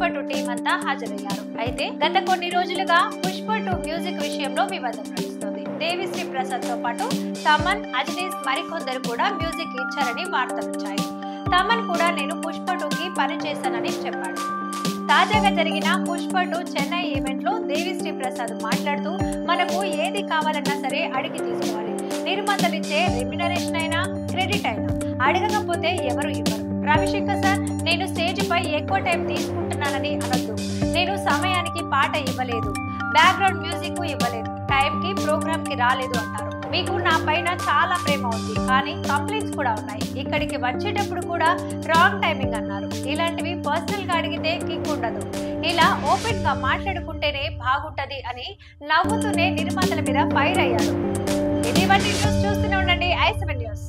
Pushpa 2 team అంతా హాజరయ్యారు. అయితే గత కొన్ని రోజులుగా పుష్ప 2 మ్యూజిక్ విషయంలో వివాదం నడుస్తుంది. దేవిశ్రీ ప్రసాద్ తో పాటు తమన్, అజనీస్ మరికొందరు కూడా మ్యూజిక్ ఇచ్చారని వార్తలు వచ్చాయి. తమన్ కూడా నేను పుష్ప 2కి పని చేశానని చెప్పాడు. తాజాగా జరిగిన పుష్ప 2 చెన్నై ఈవెంట్ లో దేవిశ్రీ ప్రసాద్ మాట్లాడుతూ, మనకు ఏది కావాలన్నా సరే అడిగి తీసుకోవాలి. నిర్మాతలిచ్చే రెమ్యునరేషన్ అయినా క్రెడిట్ అయినా అడగకపోతే ఎవరు ఇవ్వరు. రవిశంకర్ సార్, నేను స్టేజ్ పై ఎక్కువ టైం తీసుకుంటున్నానని అనొద్దు. నేను సమయానికి పాట ఇవ్వలేదు, బ్యాక్గ్రౌండ్ మ్యూజిక్ ఇవ్వలేదు, టైం కి ప్రోగ్రామ్ కి రాలేదు అంటారు. మీకు నా పైన చాలా ప్రేమ ఉంది, కానీ కంప్లైంట్స్ కూడా ఉన్నాయి. ఇక్కడికి వచ్చేటప్పుడు కూడా రాంగ్ టైమింగ్ అన్నారు. ఇలాంటివి పర్సనల్ గా అడిగితే కిక్ ఉండదు. ఇలా ఓపెన్ గా మాట్లాడుకుంటేనే బాగుంటది అని నవ్వుతూనే నిర్మాతల మీద ఫైర్ అయ్యారు. ఇది న్యూస్ చూస్తూనే ఉండండి i7 న్యూస్.